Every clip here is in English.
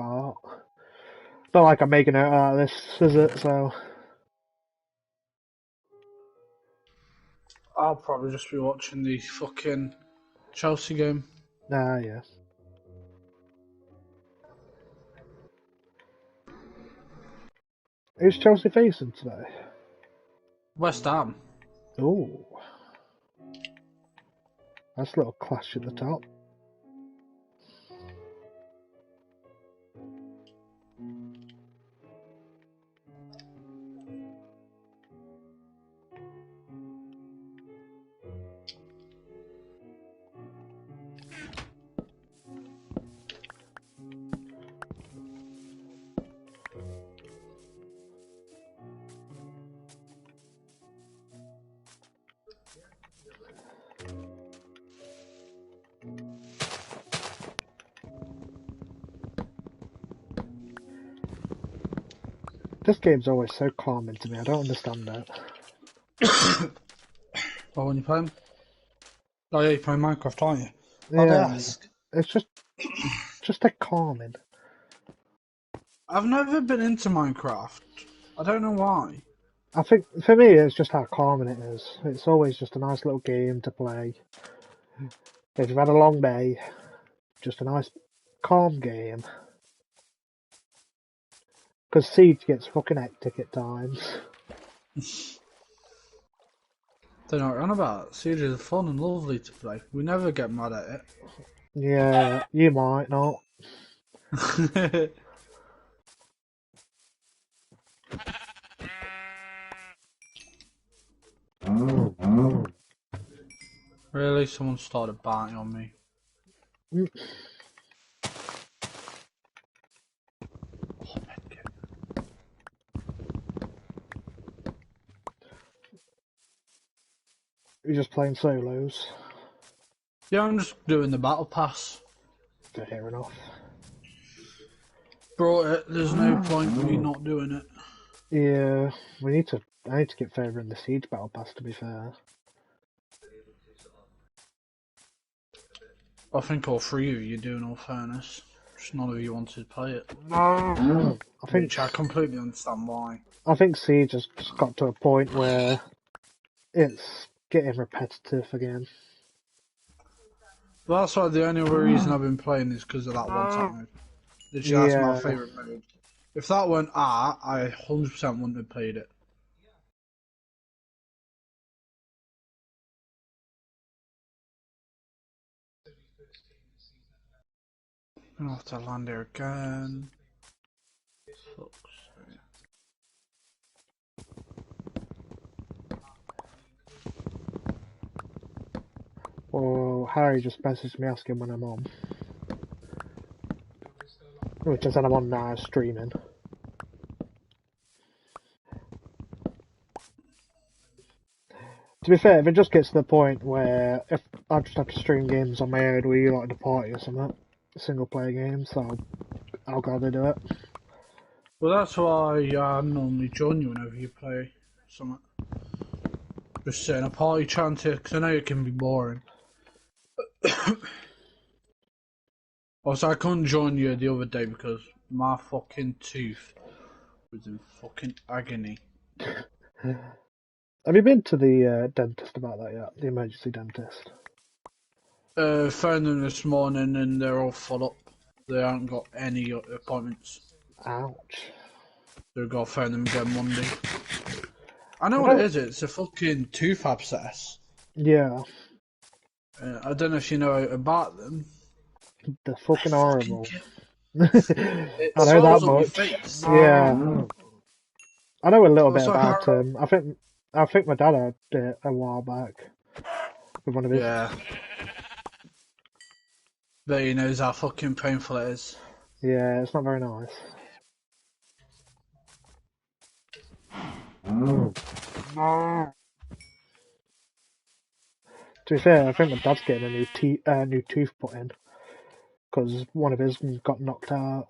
part. Not like I'm making it out of this, is it? So, I'll probably just be watching the fucking Chelsea game. yeah. Who's Chelsea facing today? West Ham. Ooh. That's a little clash at the top. This game's always so calming to me. I don't understand it. Oh, when you play 'em? Oh yeah, you play Minecraft, aren't you? I'd Yeah, ask. it's just a calming. I've never been into Minecraft. I don't know why. I think for me, it's just how calming it is. It's always just a nice little game to play. If you've had a long day, just a nice calm game. Because Siege gets fucking hectic at times. Don't know what you're on about. Siege is fun and lovely to play. We never get mad at Yeah, you might not. it. Really? Someone started biting on me. Mm. Oh, medkit. You're just playing solos. Yeah, I'm just doing the battle pass. Fair enough. Brought it. There's no point me not doing it. Yeah, I need to get further in the Siege Battle Pass, to be fair. I think all three of you do, in all fairness. Just none of you wanted to play it. I think Which I completely understand why. I think Siege has just got to a point where it's getting repetitive again. But that's like the only other reason I've been playing is because of that one tap mode. Literally, that's my Yeah, favourite mode. If that went I 100% wouldn't have played it. I'm gonna have to land here again. Fuck's sake. well, Harry just messaged me asking when I'm on. Which I said I'm on now, streaming. To be fair, if it just gets to the point where if I just have to stream games on my own where you like to party or something, single player games, so I'll gladly do it. Well, that's why I normally join you whenever you play something. Just sitting a party chanter, because I know it can be boring. Also, I couldn't join you the other day because my fucking tooth was in fucking agony. Have you been to the dentist about that yet? The emergency dentist? Phoned them this morning and they're all full up. They haven't got any appointments. Ouch. They've got to phone them again Monday. I know I what it don't... is. It's a fucking tooth abscess. Yeah, I don't know if you know about them. they're fucking Fucking horrible. kill. I It know that swells up your much. face. Yeah, I know a little bit Also, about him. I think my dad had it a while back with one of his. yeah, but he knows how fucking painful it is. Yeah, it's not very nice. To be fair, I think my dad's getting a new tooth put in because one of his got knocked out.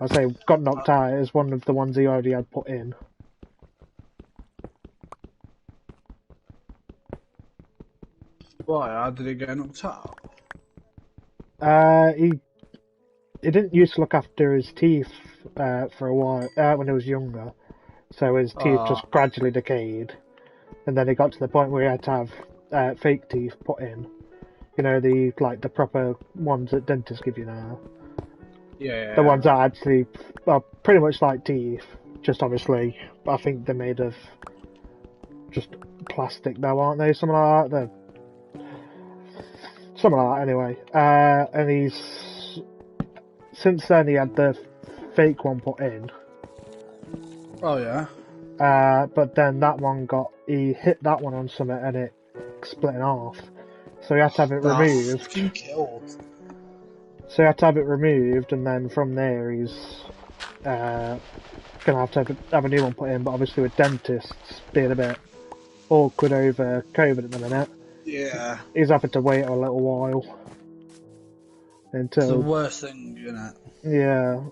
I say got knocked out is one of the ones he already had put in. Why? How did he get knocked out? He didn't used to look after his teeth for a while when he was younger, so his teeth just gradually decayed, and then it got to the point where he had to have fake teeth put in. You know, the proper ones that dentists give you now. Yeah. The ones that actually are pretty much like teeth, just obviously I think they're made of just plastic though, aren't they? Something like that. Something like that anyway. And he's since then he had the fake one put in. Oh yeah. But then that one he hit that one on something and it split in half. So he had to have it removed. Fucking killed. So he had to have it removed, and then from there he's gonna have to have a new one put in. But obviously with dentists being a bit awkward over COVID at the minute, Yeah. he's having to wait a little while It's the until worst thing, isn't it?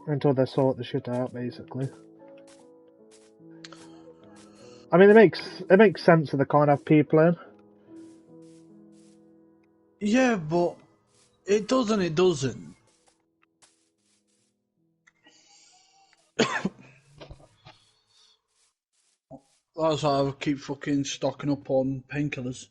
until they sort the shit out basically. I mean, it makes sense of the kind of people in. Yeah, but it doesn't. It doesn't. That's why I keep fucking stocking up on painkillers.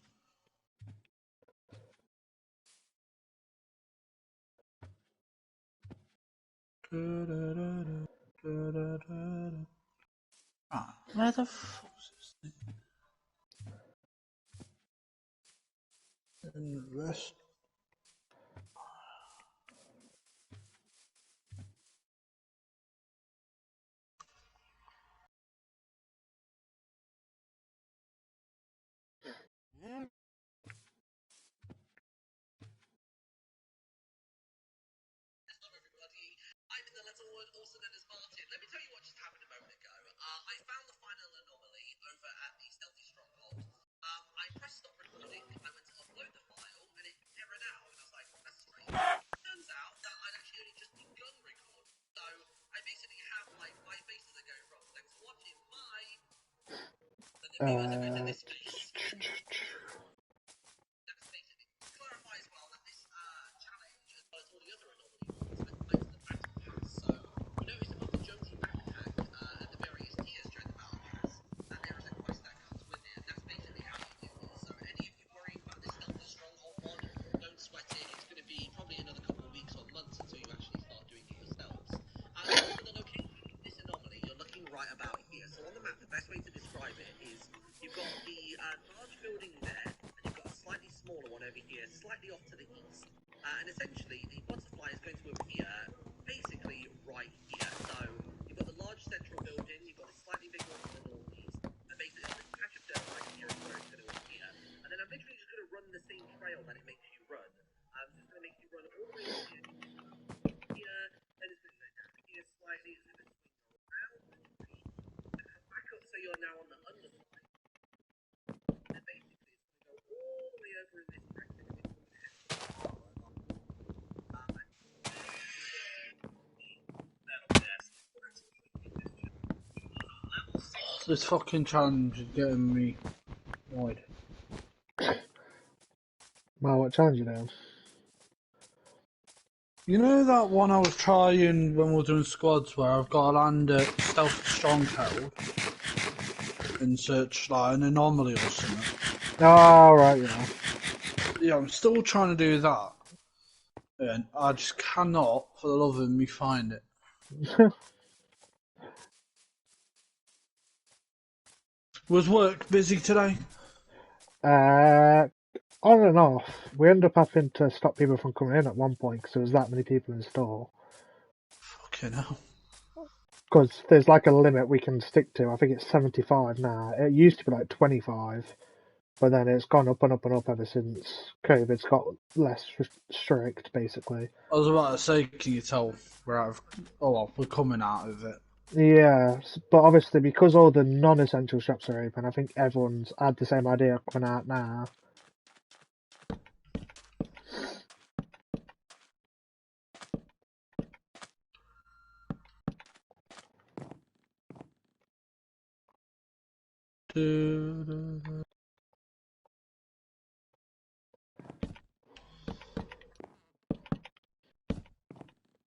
Ah, where the fuck is this thing? Rest. I'm in the little wood, also known as Martin. Let me tell you what just happened a moment ago. I found the final anomaly over at the Stealthy Stronghold. I pressed stop recording, I went to upload the file, and it errored out. And I was like, that's strange. Turns out that I'd actually only just begun recording. So I basically have like 5 faces that go wrong. Thanks for watching. Bye. And the viewers are into this face. That's basically clarify as well that this challenge, as well as all the other anomaly ones, activates the battle pass. So you notice above the Jonesy backpack and the various tiers during the battle pass, and there is a quest that comes with it, and that's basically how you do this. So any of you worrying about this Stealthy Stronghold mod, don't sweat it. It's going to be probably another couple of weeks or months until you actually start doing it yourselves. As for the location of this anomaly, you're looking right about here. So on the map, the best way to describe it is you've got the large building there, and you've got a slightly smaller one over here, slightly off to the east. And essentially, the butterfly is going to appear basically right here. So you've got the large central building, you've got a slightly bigger one to the northeast, and basically this patch of dirt right here is where it's going to appear. And then I'm literally just going to run the same trail that it makes you run. I'm just going to make you run all the way over here, then it's going to go down here slightly, it's going to swing around, and come back up so you're now on the underside. And basically it's going to go all the way over in this direction, and it's going to head This fucking challenge is getting me annoyed. Wow, what challenge you doing? You know that one I was trying when we were doing squads where I've got to land at Stealth Stronghold and search like an anomaly or something? Oh, right, yeah. Yeah, I'm still trying to do that. And I just cannot, for the love of me, find it. Was work busy today? On and off. We ended up having to stop people from coming in at one point because there was that many people in the store. Fucking hell. Because there's like a limit we can stick to. I think it's 75 now. It used to be like 25, but then it's gone up and up and up ever since COVID's got less strict, basically. I was about to say, can you tell we're out of... Oh, well, we're coming out of it. Yeah, but obviously because all the non-essential shops are open, I think everyone's had the same idea coming out now.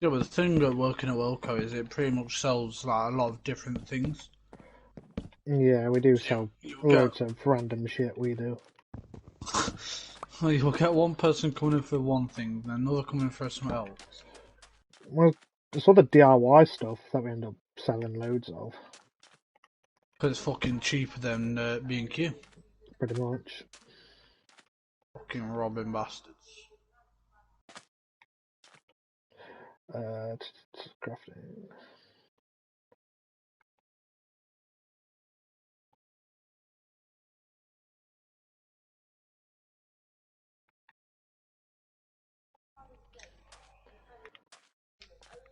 Yeah, but the thing about working at Wilco is it pretty much sells like a lot of different things. Yeah, we do So sell you'll loads of random shit, we do. you'll get one person coming in for one thing, then another coming in for something else. Well, it's all the DIY stuff that we end up selling loads of, Because it's fucking cheaper than B&Q. pretty much. Fucking robbing bastards. Crafting.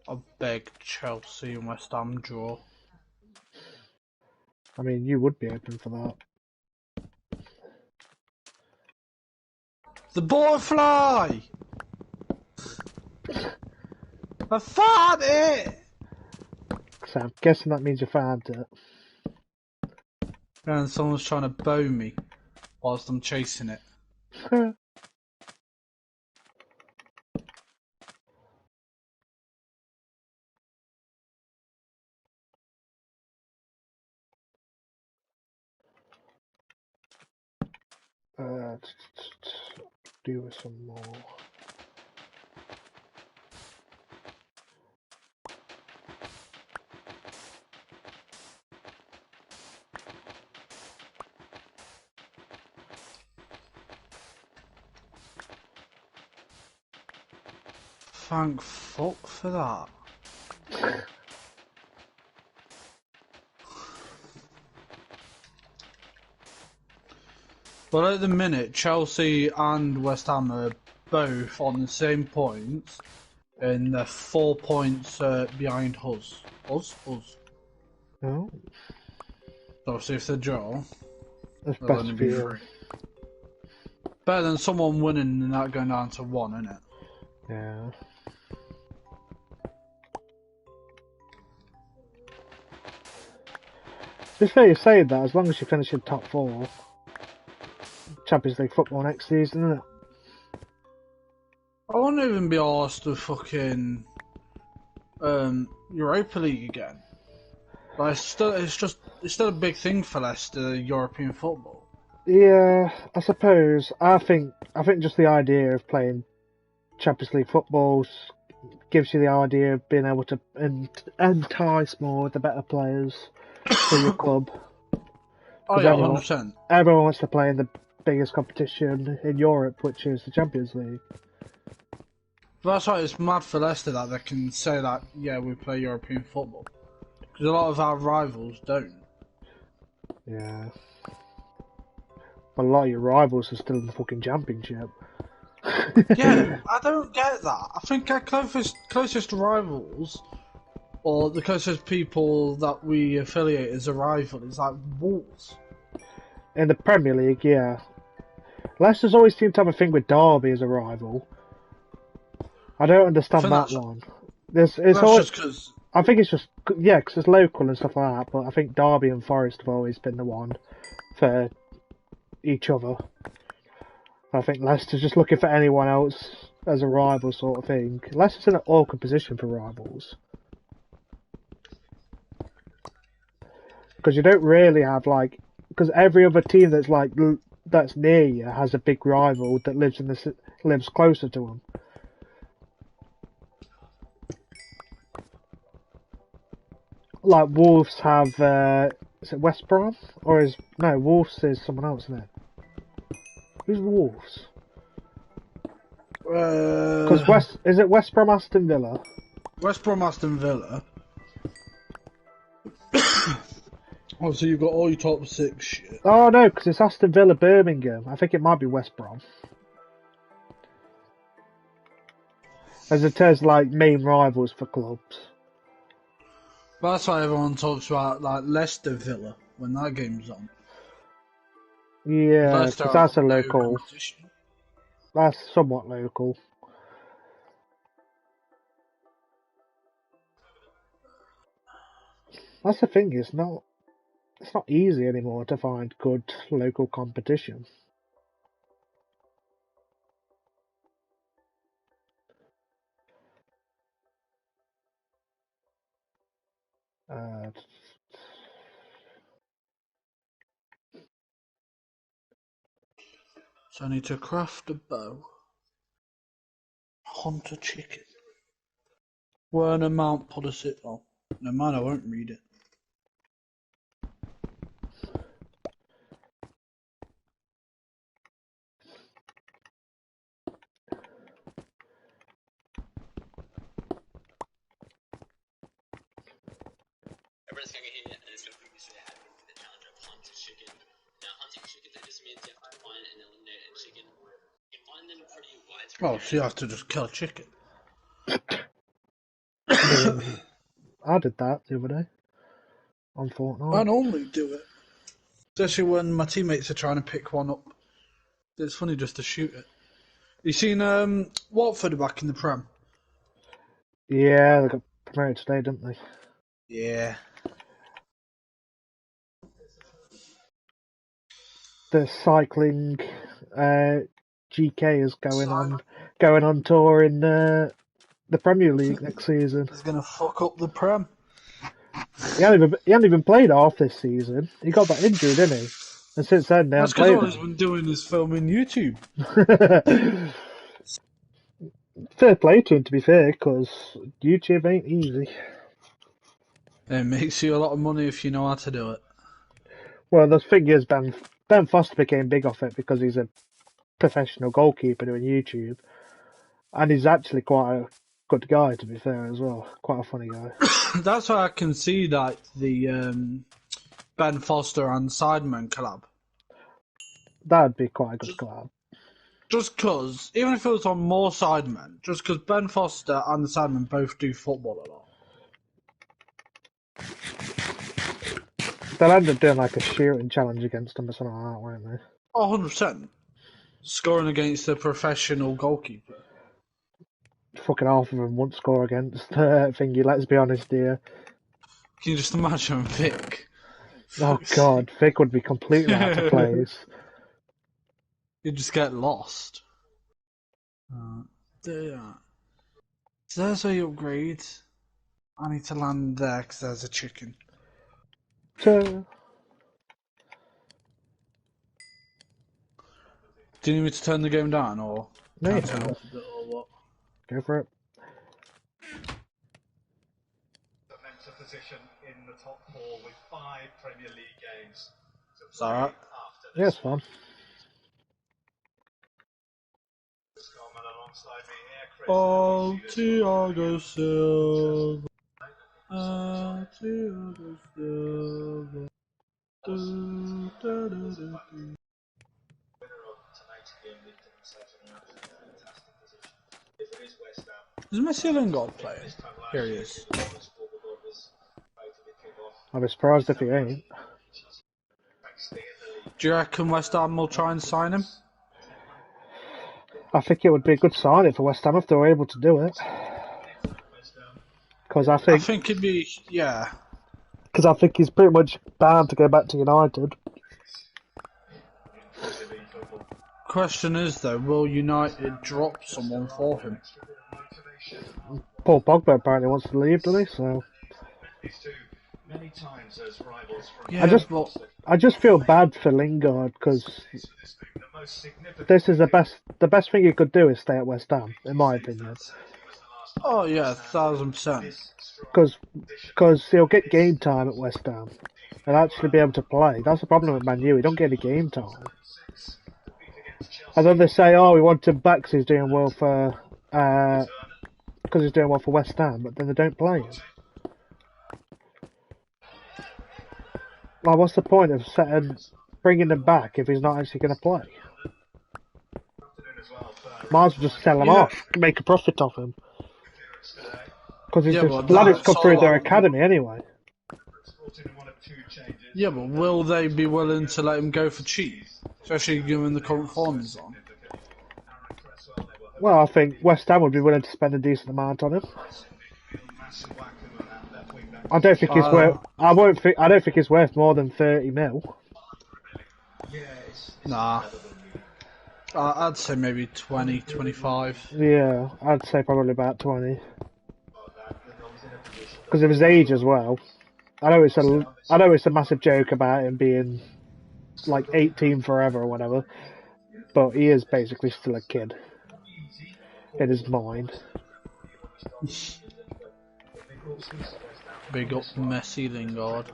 I beg Chelsea and West Ham draw. I mean, you would be open for that. The butterfly! I found it! So I'm guessing that means you found it. And someone's trying to bow me whilst I'm chasing it. Do some more. Thank fuck for that. Well, at the minute, Chelsea and West Ham are both on the same points, and they're 4 points behind us. Us? No, So, obviously, if they draw, that's they'll best only for be you. 3. Better than someone winning and that going down to 1, isn't it? Yeah. It's fair you say that, as long as you finish in top 4, Champions League football next season, isn't it? I won't even be asked to fucking Europa League again. But it's still a big thing for Leicester, European football. Yeah, I suppose. I think just the idea of playing Champions League football gives you the idea of being able to entice more of the better players to your club. Oh yeah, 100%. Everyone wants to play in the biggest competition in Europe, which is the Champions League. But that's why it's mad for Leicester that they can say that, yeah, we play European football. Because a lot of our rivals don't. Yeah. But a lot of your rivals are still in the fucking Championship. Yeah, I don't get that. I think our closest rivals, or the closest people that we affiliate as a rival, is like Wolves. In the Premier League, yeah. Leicester's always seemed to have a thing with Derby as a rival. I don't understand that one. It's always, just because. I think it's just, yeah, because it's local and stuff like that, but I think Derby and Forest have always been the one for each other. I think Leicester's just looking for anyone else as a rival sort of thing. Leicester's in an awkward position for rivals. Because you don't really have, like, because every other team that's, like, that's near you has a big rival that lives closer to them. Like Wolves have, is it West Brom? Or no, Wolves is someone else, isn't it? Who's Wolves? Because is it West Brom Aston Villa? West Brom Aston Villa. Oh, so you've got all your top 6 shit. Oh no, because it's Aston Villa Birmingham. I think it might be West Brom. As it says, like, main rivals for clubs. But that's why everyone talks about like Leicester Villa when that game's on. Yeah, Leicester because have that's a no local. competition. That's somewhat local. That's the thing. It's not easy anymore to find good local competition. bad. So I need to craft a bow. Hunt a chicken. Werner Mount policy. Oh, no mind, I won't read it. Everyone's going here and it's going to previously had the challenge of hunt a chicken. Now, hunting chickens, it just means you have to find and eliminate a chicken. You can find them pretty widespread. Oh, so you have to just kill a chicken. I did that the other day on Fortnite. I normally do it. Especially when my teammates are trying to pick one up. It's funny just to shoot it. You seen Watford back in the Prem? Yeah, they got promoted today, didn't they? Yeah. The cycling GK is going on tour in the Premier League next season. It's going to fuck up the Prem. He hadn't even played half this season. He got that injury, didn't he? And since then, they That's haven't because all played he's been doing is filming YouTube. him. Fair play to him, to be fair, because YouTube ain't easy. It makes you a lot of money if you know how to do it. Well, the thing is, Ben Foster became big off it because he's a professional goalkeeper doing YouTube. And he's actually quite a good guy, to be fair, as well. Quite a funny guy. That's why I can see that the Ben Foster and Sidemen collab. That'd be quite a good collab. Just because, even if it was on more Sidemen, just because Ben Foster and the Sidemen both do football a lot. They'll end up doing like a shooting challenge against him or something like that, won't they? Oh, 100%. Scoring against a professional goalkeeper. Fucking half of them won't score against Thingy, let's be honest here. Can you just imagine Vic? Oh god, Vic would be completely out of place. You'd just get lost. There. So there's where you upgrade. I need to land there because there's a chicken. So, Do you need me to turn the game down or no, can I you turn don't. up a bit or what? Go for it. Cements a position in the top four with 5 Premier League games. Is that right? Yeah, it's fun. Oh, Thiago Silva. Thiago Silva. Is Messi Lingard playing? Here he is. I'd be surprised if he ain't. Do you reckon West Ham will try and sign him? I think it would be a good signing for West Ham if they were able to do it. Because I I think think it'd be, yeah. he's pretty much bound to go back to United. Question is though, will United drop someone for him? Paul Pogba apparently wants to leave, doesn't he? So Yeah, I just feel bad for Lingard because this is the best thing he could do is stay at West Ham, in my opinion. oh yeah, 1000%. Because he'll get game time at West Ham and actually be able to play. That's the problem with Man U. He don't get any game time. And then they say, "Oh, we want him back because he's doing well for West Ham," but then they don't play him. Like, what's the point of bringing him back if he's not actually going to play? Might as well just sell him off, make a profit off him. Because he's just glad it's come through their academy anyway. Yeah, but will they be willing to let him go for cheap? Especially given the current form he's on. Well, I think West Ham would be willing to spend a decent amount on him. I don't think he's worth. I don't think he's worth more than 30 mil. Nah. I'd say maybe 20, 25. Yeah, I'd say probably about 20. Because of his age as well. I know it's a massive joke about him being like 18 forever or whatever, but he is basically still a kid in his mind. Big up Messi, Lingard.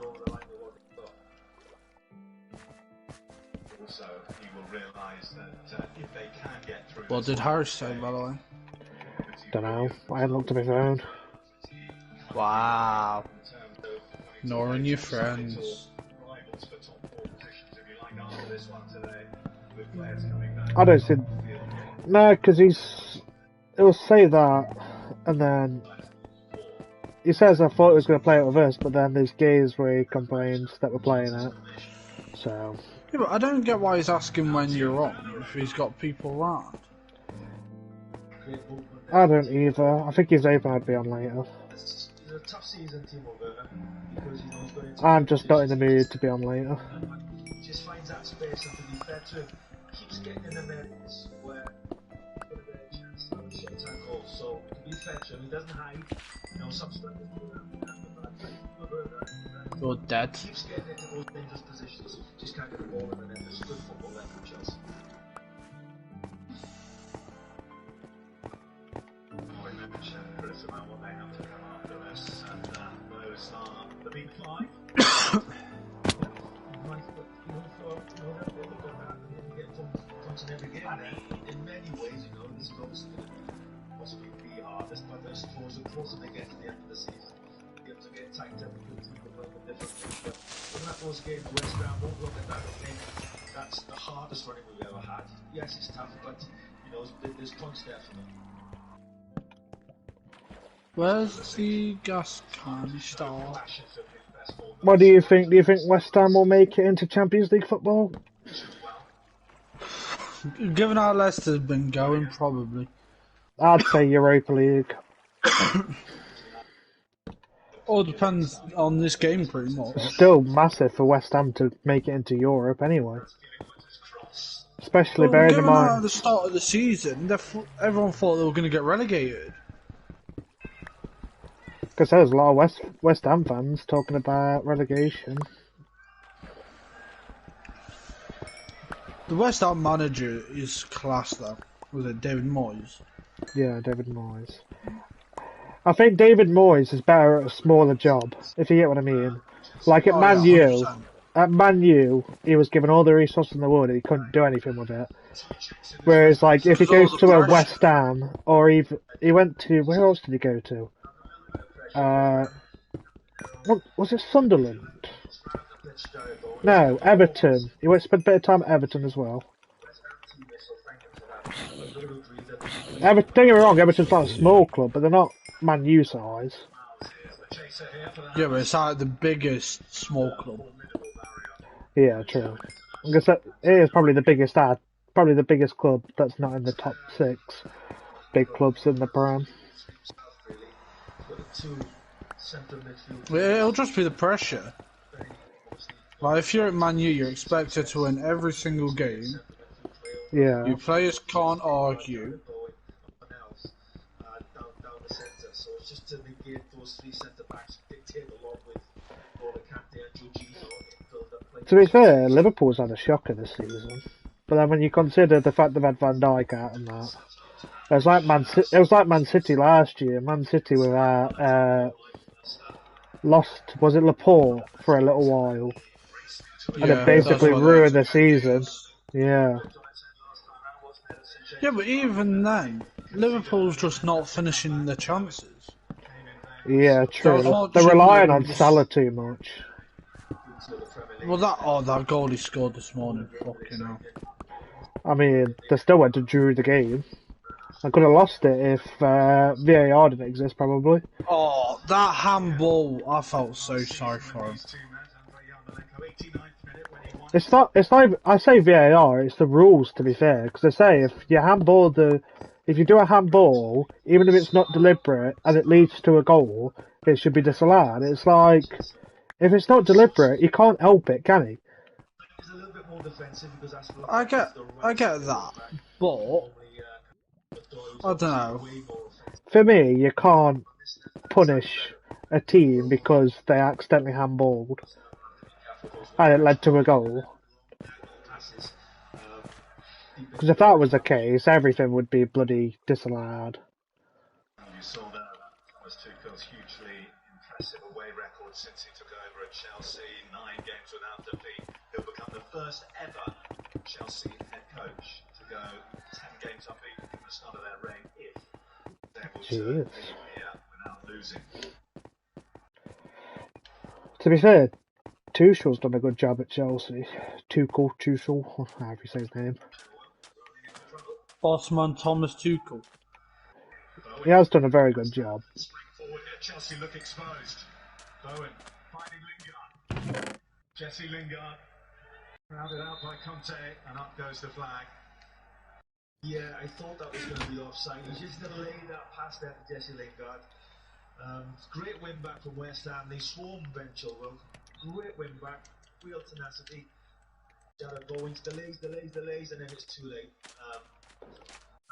Also, he will realise that if they can get through. What did Harris say, by the way? Don't know. I haven't looked at my phone. Wow. Ignoring your friends. Rivals for top 4 positions, if you like, after this one today, with players coming back. I don't see. No, because he'll say that, and then he says, I thought he was going to play it with us, but then there's games where he complains that we're playing it. So. Yeah, but I don't get why he's asking when you're on if he's got people around. I don't either. I think he's hoping I'd be on later. It's a tough season, Timo Werner, because you know he's going to. I'm just not in the mood to be on later. He just finds that space, and to be fair to him, keeps getting in the minutes where he's got a better chance to have a short time goal. So to be fair to him, he doesn't hide. You know, some stuff is doing that. You're dead. Keeps getting into those dangerous positions, just can't get the ball in the net. There's good football there from Chelsea. We mentioned Chris about what they have to come after us, and those are the big 5. In many ways, you know, this goes possibly be hardest, but I suppose the closer they get to the end of the season, you have to get tighter because people will be different. But looking at those games, West Ham won't look at that and think that's the hardest running we've ever had. Yes, it's tough, but you know, there's points there for them. Where's the gas can star? What do you think? Do you think West Ham will make it into Champions League football? Given how Leicester's been going, probably. I'd say Europa League. All depends on this game, pretty much. Still massive for West Ham to make it into Europe anyway. Especially Well, bearing in given at mind. the start of the season, everyone thought they were going to get relegated. Because there's a lot of West Ham fans talking about relegation. The West Ham manager is class, though. Was it David Moyes? Yeah, David Moyes. I think David Moyes is better at a smaller job, if you get what I mean. Like at Man U, 100%. He was given all the resources in the world and he couldn't do anything with it. Whereas, like, if he Because all goes the to a pressure. West Ham, or even he went to, where else did he go to? What was it, Sunderland? No, Everton. He went to spend a bit of time at Everton as well. Don't get me wrong, Everton's not a small club, but they're not Man U size. Yeah, but it's like the biggest small club. Yeah, true. I guess that it is probably the biggest club that's not in the top 6 big clubs in the Prem. It'll just be the pressure. Like, if you're at Man U, you're expected to win every single game. Yeah. Your players can't argue. So it's just to negate those 3 centre backs, dictate a lot with N'Golo Kante and Jorginho. To be fair, Liverpool's had a shocker this season. But then when you consider the fact they've had Van Dijk out and that, it was like Man City last year. Man City were lost, was it Laporte, for a little while. And it basically ruined the season. Yeah. Yeah, but even then, Liverpool's just not finishing their chances. Yeah, true. So They're relying on just- Salah too much. Well, that goal he scored this morning, fucking hell. I mean, they still went to drew the game. I could have lost it if VAR didn't exist, probably. Oh, that handball, I felt so sorry for him. It's not. I say VAR. It's the rules, to be fair, because they say if you do a handball, even if it's not deliberate and it leads to a goal, it should be disallowed. It's like if it's not deliberate, you can't help it, can he? He's a little bit more defensive because that's I get that, but I don't know. For me, you can't punish a team because they accidentally handballed and it led to a goal. Passes. Because if that was the case, everything would be bloody disallowed. You saw there that Thomas Tuchel's hugely impressive away record since he took over at Chelsea. 9 games without defeat. He'll become the first ever Chelsea head coach to go 10 games unbeaten from the start of their reign if they're able to Jeez. leave here without losing. To be fair, Tuchel's done a good job at Chelsea. Tuchel, however you say his name. Bossman Thomas Tuchel. He has done a very good job. Spring forward here, Chelsea look exposed. Bowen finding Lingard. Jesse Lingard rounded out by Conte, and up goes the flag. Yeah, I thought that was going to be offside. He just delayed that pass there to Jesse Lingard. Great win back from West Ham. They swarmed Ben Chilwell. Great win back. Real tenacity. Jared Bowens delays, and then it's too late.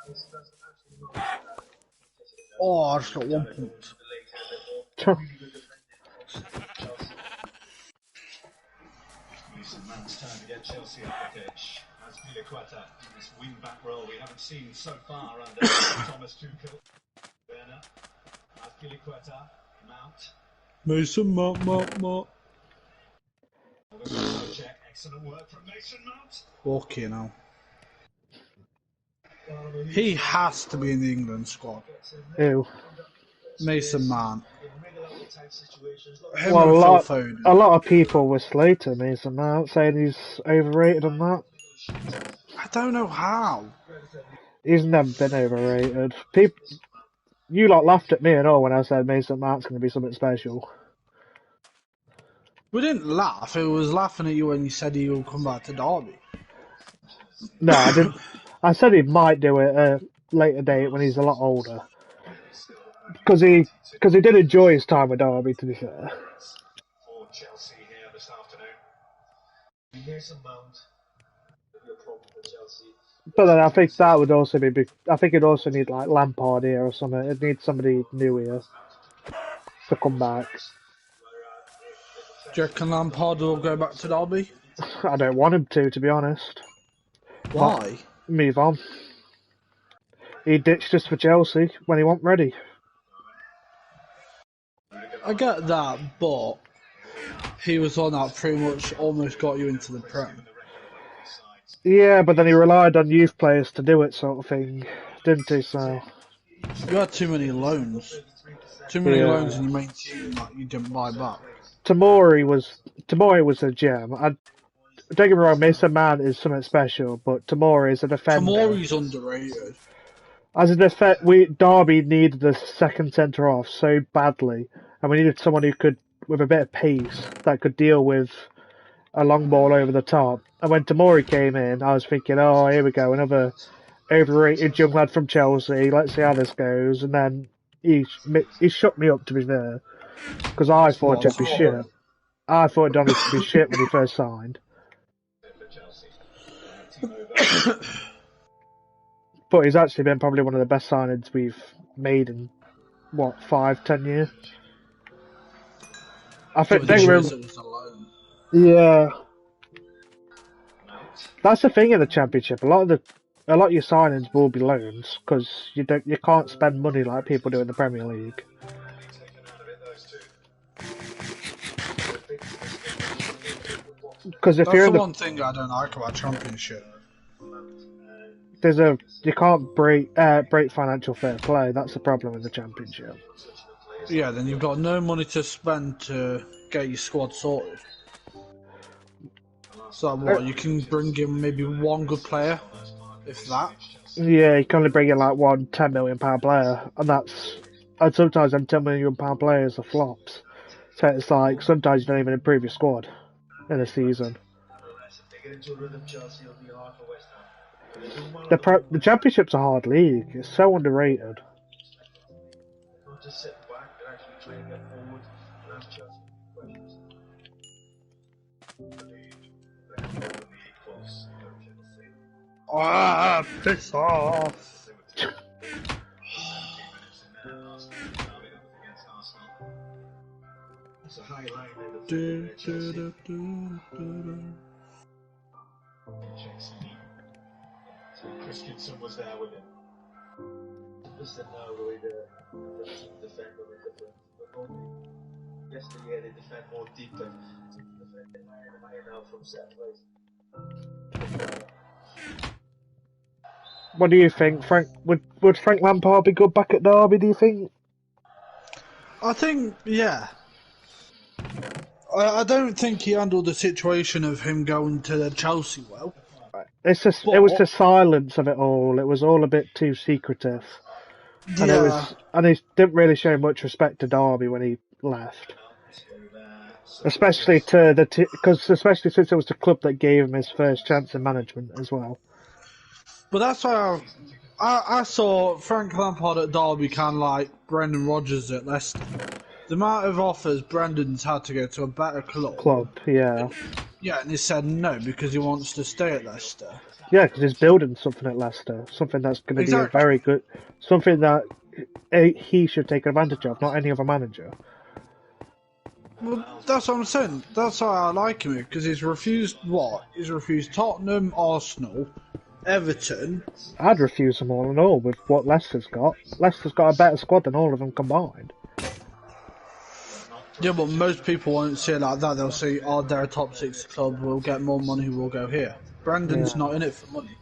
That's actually not Oh, I just got 1 point. really good defending. Chelsea. Mason Mount's turn to get Chelsea up the pitch. As Piliqueta in this wing-back role we haven't seen so far under Thomas Tuchel. Werner, as Piliqueta, Mount. Mason Mount. Check. Excellent work from Mason Mount. Okay now. He has to be in the England squad. Ew. Mason Mount. In regular time situations, look, Him Well, and Phil Foden. a lot of people were slating Mason Mount, saying he's overrated and that. I don't know how. He's never been overrated. You lot laughed at me and all when I said Mason Mount's going to be something special. We didn't laugh. It was laughing at you when you said he would come back to Derby. No, I didn't. I said he might do it at a later date when he's a lot older. Because he did enjoy his time with Derby, to be fair. For Chelsea here this afternoon. Mason Mount would be a problem for Chelsea. But then I think that would also be. I think it'd also need like Lampard here or something. It needs somebody new here to come back. Do you reckon Lampard will go back to Derby? I don't want him to be honest. Why? Move on. He ditched us for Chelsea when he wasn't ready. I get that, but he was on that pretty much almost got you into the Prem. Yeah, but then he relied on youth players to do it, sort of thing, didn't he? So You had too many loans. Too many Yeah. loans in your main team that you didn't buy back. Tamori was a gem. Don't get me wrong, Mason Mount is something special, but Tamori is a defender. Tomori's underrated. As a Derby needed a second centre off so badly, and we needed someone who could, with a bit of pace, that could deal with a long ball over the top. And when Tamori came in, I was thinking, oh, here we go, another overrated young lad from Chelsea. Let's see how this goes. And then he shook me up, to be fair, because I thought he'd be shit. I thought Donny would be shit when he first signed. But he's actually been probably one of the best signings we've made in, 5-10 years? I think But they this were, year it was a loan. yeah. That's the thing in the Championship. A lot of your signings will be loans because you can't spend money like people do in the Premier League. Because if That's you're the in the one thing I don't like about Championship. you can't break financial fair play. That's the problem in the Championship. Yeah, then you've got no money to spend to get your squad sorted. So what, you can bring in maybe one good player, if that. Yeah, you can only bring in like one £10 million player, and sometimes them £10 million players are flops. So it's like sometimes you don't even improve your squad in a season. If they get into a rhythm, Chelsea will be hard for West Ham. The Championship's a hard league. It's so underrated. Not just sit back and actually try and get forward and ask Chelsea questions. Ah, piss off. high line in the Do, field there, do, Chelsea. do, do, do. Checks me. So Christensen was there with him. Just didn't know the way the team defend a bit different. But normally, yesterday they defend more deep and defend in my now from set place. What do you think, Frank? Would Frank Lampard be good back at Derby? Do you think? I think, yeah. I don't think he handled the situation of him going to Chelsea well. It's just it was the silence of it all. It was all a bit too secretive, and he didn't really show much respect to Derby when he left. Especially to especially since it was the club that gave him his first chance in management as well. But that's why I saw Frank Lampard at Derby kind of like Brendan Rodgers at Leicester. The amount of offers Brendan's had to go to a better club. Yeah. Yeah, and he said no because he wants to stay at Leicester. Yeah, because he's building something at Leicester, something that's going to be a Exactly. very good, something that he should take advantage of, not any other manager. Well, that's what I'm saying. That's why I like him, because he's refused what? He's refused Tottenham, Arsenal, Everton. I'd refuse them all in all with what Leicester's got. Leicester's got a better squad than all of them combined. Yeah, but most people won't see it like that. They'll say, oh, they're a top 6 club, we'll get more money, we'll go here. Brandon's not in it for money.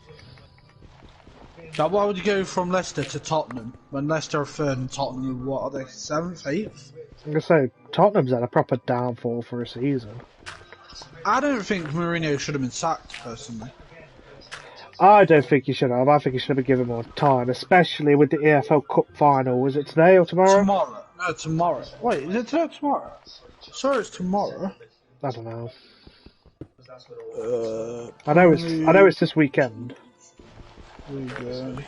Now, why would you go from Leicester to Tottenham when Leicester are 3rd and Tottenham are, what, are they 7th, 8th? I'm going to say, Tottenham's had a proper downfall for a season. I don't think Mourinho should have been sacked, personally. I don't think he should have. I think he should have been given more time, especially with the EFL Cup final. Was it today or tomorrow? Tomorrow. No, tomorrow. Wait, is it today or tomorrow? Sorry, it's tomorrow. I don't know. I I know it's this weekend. There we go.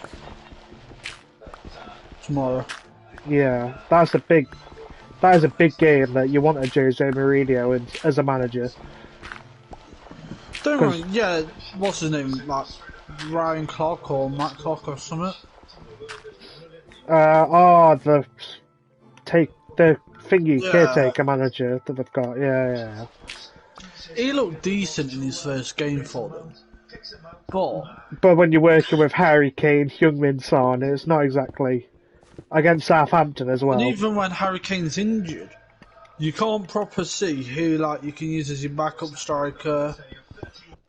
Tomorrow. Yeah, that is a big game that you want a Jose Mourinho as a manager. Don't worry, yeah, what's his name? Like Ryan Clark or Matt Clark or something? The thingy Yeah. caretaker manager that they've got. Yeah. He looked decent in his first game for them. But when you're working with Harry Kane, Heung-min Son, it's not exactly against Southampton as well. And even when Harry Kane's injured, you can't proper see who like you can use as your backup striker.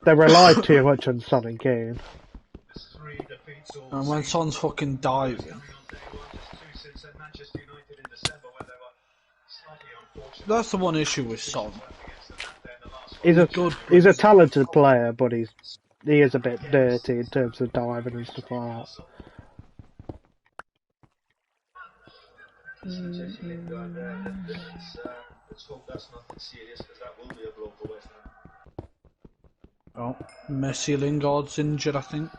They relied too much on Son and Kane. And when Son's fucking diving. That's the one issue with Son. He's a Good. talented player, but he is a bit dirty in terms of diving and stuff like that. Let's hope that's nothing serious, because that will be a blow for West Ham. Oh, Messi Lingard's injured, I think.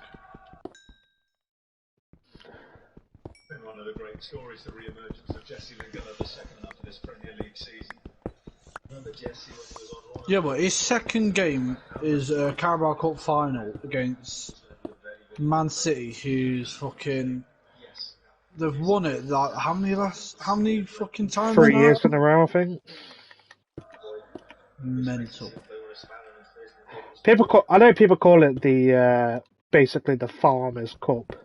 Been one of the great stories, the re-emergence of Jesse Lingard the second half of this Premier League season. Remember Jesse when he was on one? Yeah, but his second game is a Carabao Cup final against Man City, who's fucking. They've won it like how many fucking times? 3 now? years in a row, I think. Mental. I know people call it the basically the Farmers' Cup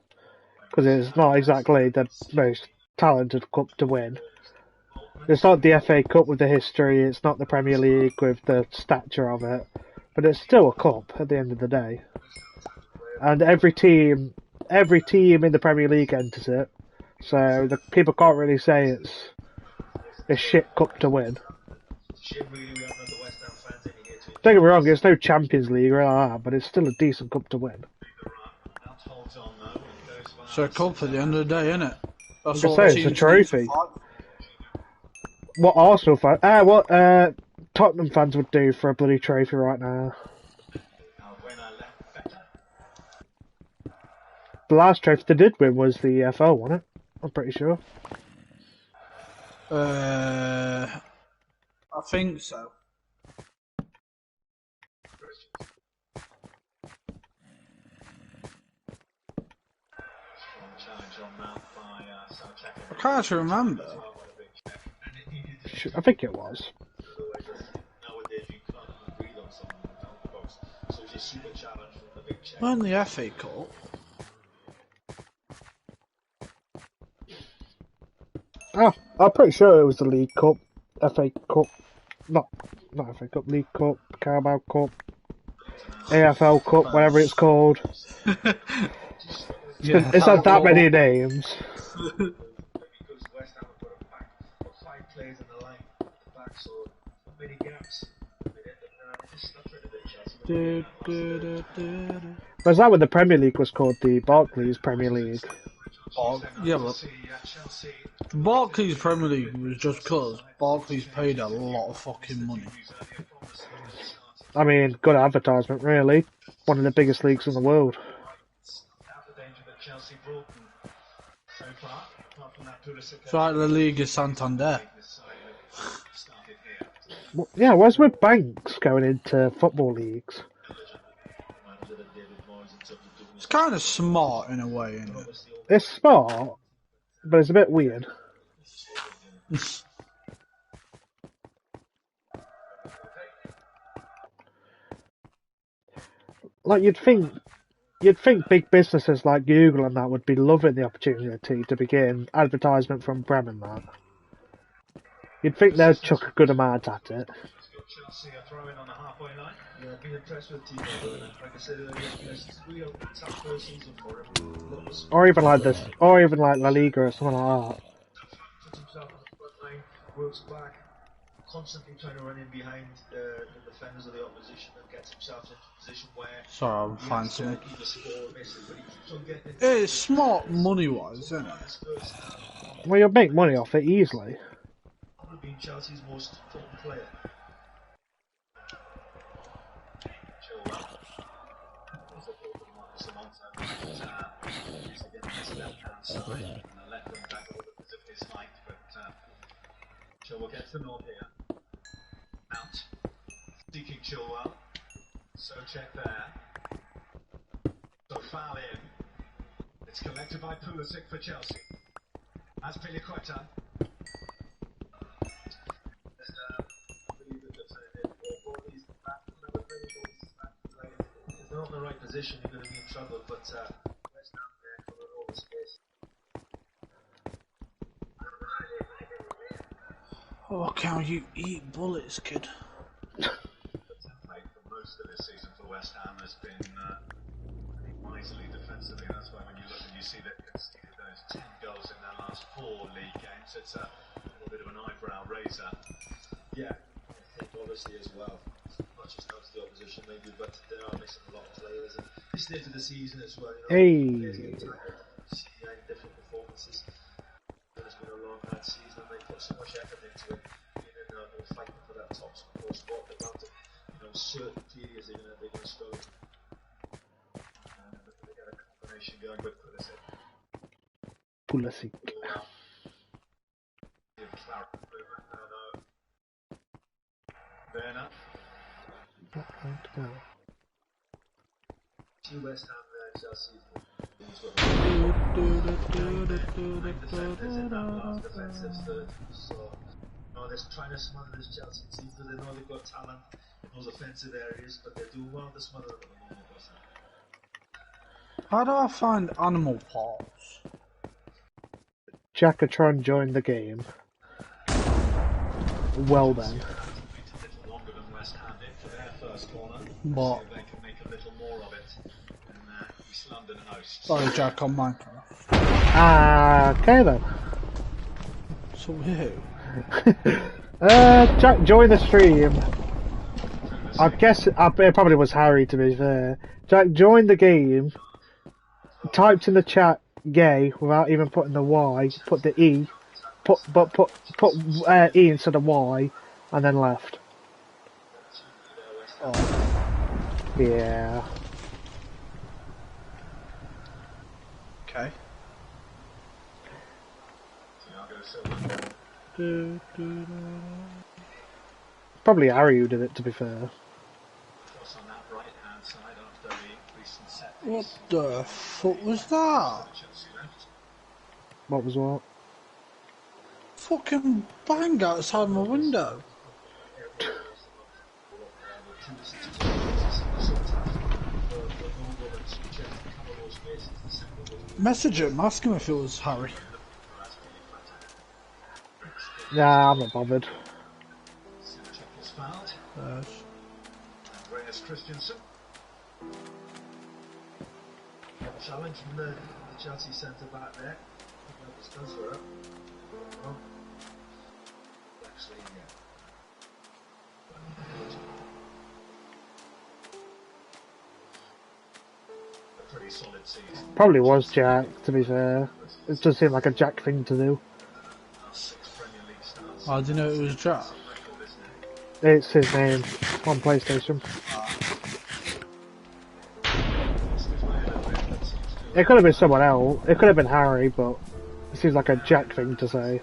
because it's not exactly the most talented cup to win. It's not the FA Cup with the history. It's not the Premier League with the stature of it, but it's still a cup at the end of the day. And every team in the Premier League enters it, so the people can't really say it's a shit cup to win. Don't get me wrong, it's no Champions League or like that, but it's still a decent cup to win. So a cup at the end of the day, innit? That's I what say, it's a teams trophy. need to fight. What Arsenal fans, what Tottenham fans would do for a bloody trophy right now. The last trophy they did win was the EFL, wasn't it? I'm pretty sure. I think so. I can't actually remember. I think it was. a super challenge from the big check. We're in the FA Cup. Oh, I'm pretty sure it was the League Cup, FA Cup, not FA Cup, League Cup, Carabao Cup, AFL Cup, whatever it's called. Yeah, It's had that many names. Because West Ham have got a back of 5 players in the line at the back, so not many gaps. They just stutter it a bit, Chelsea. Was that when the Premier League was called the Barclays Premier League? Yeah, but Barclays Premier League was just because Barclays paid a lot of fucking money. I mean, good advertisement, really. One of the biggest leagues in the world. It's like the Liga Santander. Well, yeah, where's with banks going into football leagues? It's kind of smart in a way, isn't it? It's smart, but it's a bit weird. Like you'd think big businesses like Google and that would be loving the opportunity to begin advertisement from Bremen. That you'd think they'd chuck a good amount at it. Chelsea are throwing on the halfway line. Yeah, I've been impressed with Timo Werner. Like I said earlier, it's a real tough first season for him. Or even like this, or even like La Liga or something like that. Puts himself on the front line, works back, constantly trying to run in behind the defenders of the opposition and gets himself into a position where Sorry, I'll find something. either score or miss it, but he keeps on getting it. It's smart money-wise, isn't it? Well, you'll make money off it easily. Probably being Chelsea's most important player. Chilwell gets the nod here. Out. Seeking Chilwell. So check there. So foul in. It's collected by Pulisic for Chelsea. As Piliqueta. If they're not in the right position, you're going to be in trouble, but West Ham there for all the space. Oh, how you eat bullets, kid. The template for most of this season for West Ham has been wisely defensively. That's why when you look and you see that conceded those 10 goals in their last 4 league games, it's a little bit of an eyebrow raiser. Yeah, I think obviously as well. Not just down to the opposition maybe, but they are missing a lot of players. And this stage of the season as well, you know, players get tired, see different performances. It's been a long hard season and they put so much effort into it. They're fighting for that top four spot. They're bound to, certain periods they're going to struggle. They got a combination going with Pulisic. Pulisic. Werner. See West Ham there, Chelsea. Defenders in that last defensive third. So, they're trying to smother this Chelsea team because they know they've got talent in those offensive areas, but they're doing well to smother them at the moment. How do I find animal parts? Jackatron joined the game. Well then. What? They can make a little more of it in East London hosts. Sorry, Jack, on Minecraft. Okay then. So who? Jack, join the stream. I guess it probably was Harry, to be fair. Jack joined the game, typed in the chat "gay" without even putting the Y, put the E, put E instead of Y, and then left. Oh. Yeah. Okay. Probably Harry who did it, to be fair. What the fuck was that? What was what? Fucking bang outside my window. Message him, ask him if it was Harry. Nah, I'm not bothered. Check was fouled. Andreas Christensen. Challenge from the Chelsea centre back there. His transfer up. Well, actually, yeah. A pretty solid season. Probably was Jack, to be fair. It does seem like a Jack thing to do. 6 Premier League starts. I didn't know it was Jack. Record, isn't it? It's his name on PlayStation. It could have been someone else. It could have been Harry, but it seems like a Jack thing to say.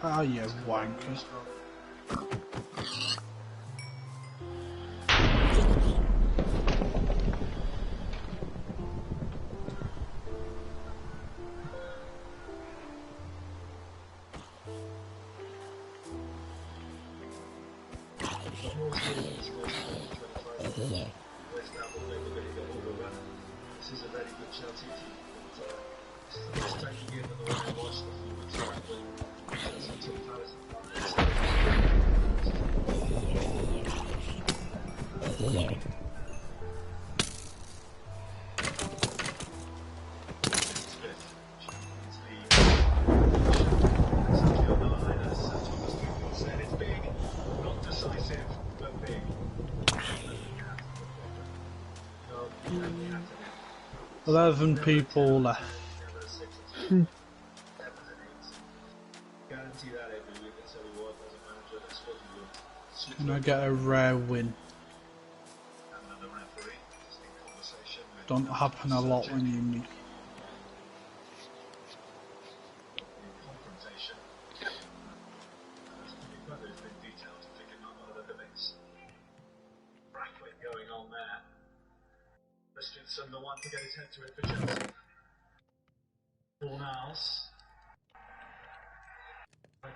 Ah, you wanker. This is a very good Chelsea team. But, just taking in the way they watched the forward when Chelsea took Palace. It's big, not decisive, but big. 11 people left. Guarantee that every week until he was as a manager. That's what he will. Can I get a rare win? And the referee is in conversation with Don't happen a lot when you meet. confrontation. It's pretty clever, it's been detailed to pick him up out of the mix. Brackling going on there. Christensen, the one to get his head to it for Chelsea. Fornals.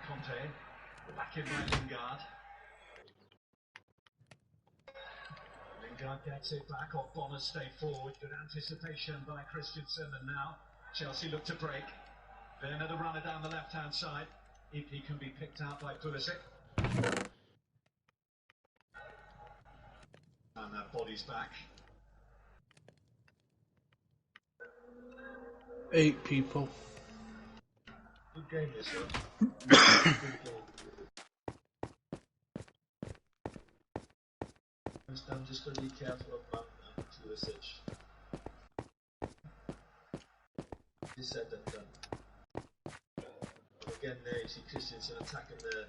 Conte. Back in by Lingard. Lingard gets it back off Bonner, stay forward. Good anticipation by Christensen, and now Chelsea look to break. Werner the runner down the left hand side. If he can be picked out by Pulisic. And that body's back. 8 people. Good game this one. Good game. I'm just going to be careful of Pulisic. He said that again there you see Christensen attacking the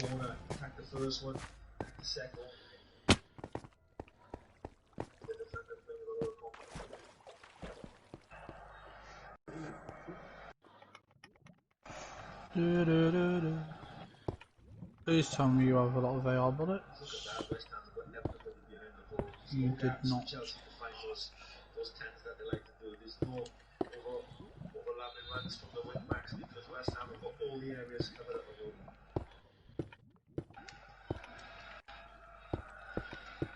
corner, attack the first one, attack the second one. The defender playing with a lot of confidence. Please tell me you have a lot of AR bullets. West Ham have got everybody behind the ball. You did not. Chelsea to find those tens that they like to do. There's no overlapping runs from the wing backs because West Ham have got all the areas covered at the moment.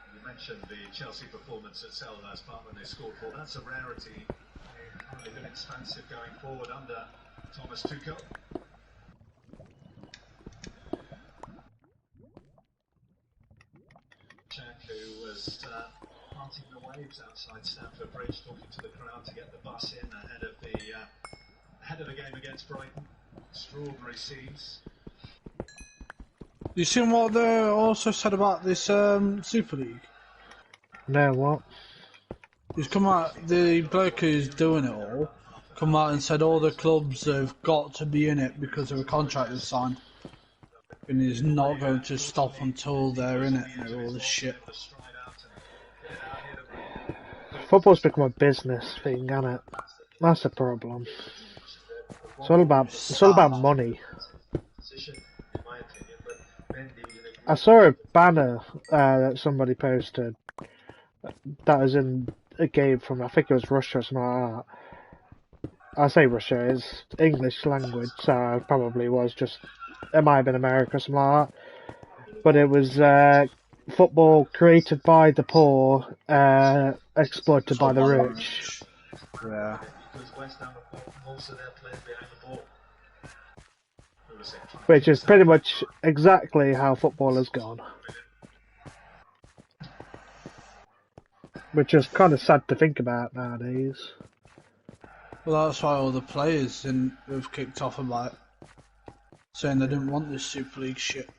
You mentioned the Chelsea performance at Selhurst Park when they scored 4. That's a rarity. They've currently been expansive going forward under Thomas Tuchel. Jack, who was parting the waves outside Stamford Bridge, talking to the crowd to get the bus in ahead of the game against Brighton. Extraordinary scenes. You seen what they also said about this Super League? No, what? He's come out, the bloke who's doing it all, come out and said all the clubs have got to be in it because of a contract is signed. And he's not going to stop until they're in it and all this shit. Football's become a business thing, hasn't it? That's the problem. It's all about money. Position, in my opinion, but Mendy was in I saw a banner that somebody posted that was in a game from, I think it was Russia or something like that. I say Russia, it's English language, so it probably was just It might have been America, something like that. But it was football created by the poor, exploited by the rich. Yeah. Because West Ham have got most of their players behind the ball. Which is pretty much exactly how football has gone. Which is kind of sad to think about nowadays. Well, that's why all the players have kicked off about it, saying they didn't want this Super League shit.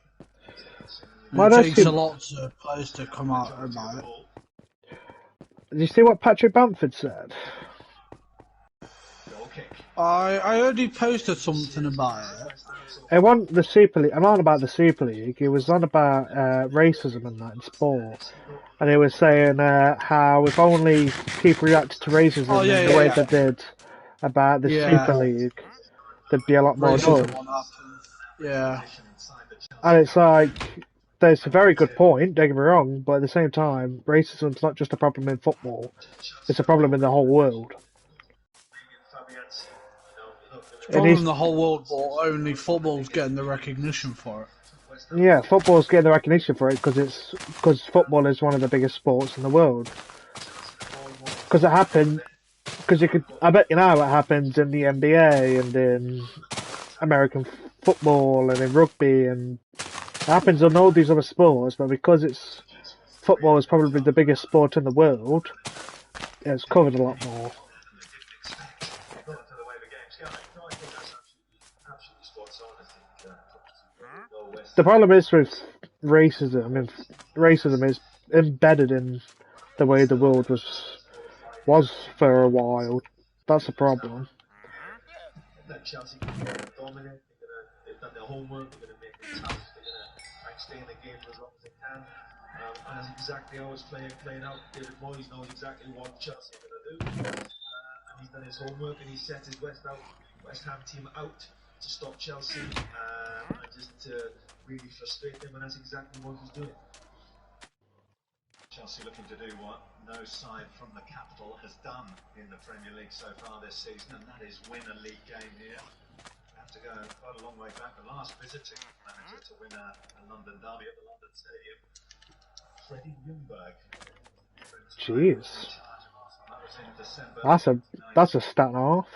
Well, It takes a lot of players to come out about it. Did you see what Patrick Bamford said? I already posted something about it. It wasn't the Super League. I'm on about the Super League. He was on about racism and that in sport. And he was saying how if only people reacted to racism in the way they did about the Super League, there'd be a lot more done. Yeah. And it's like, there's a very good point, don't get me wrong, but at the same time, racism's not just a problem in football, it's a problem in the whole world. It's a problem in the whole world, but only football's getting the recognition for it. Yeah, football's getting the recognition for it because football is one of the biggest sports in the world. Because it happened, I bet you know it happens in the NBA and in American football and in rugby, and it happens in all these other sports, but because football is probably the biggest sport in the world, it's covered a lot more. The problem is with racism, and racism is embedded in the way the world was for a while. That's the problem. Chelsea can dominate. They've done their homework. They're going to make it tough. They're going to try and stay in the game for as long as they can. And that's exactly how it's playing out. David Moyes knows exactly what Chelsea are going to do. And he's done his homework and he set his West Ham team out to stop Chelsea and just to really frustrate them. And that's exactly what he's doing. Chelsea looking to do what no side from the capital has done in the Premier League so far this season, and that is win a league game here. They have to go quite a long way back. The last visiting manager to win a London derby at the London Stadium, Freddie Ljungberg. Jeez, that's a stat and a half.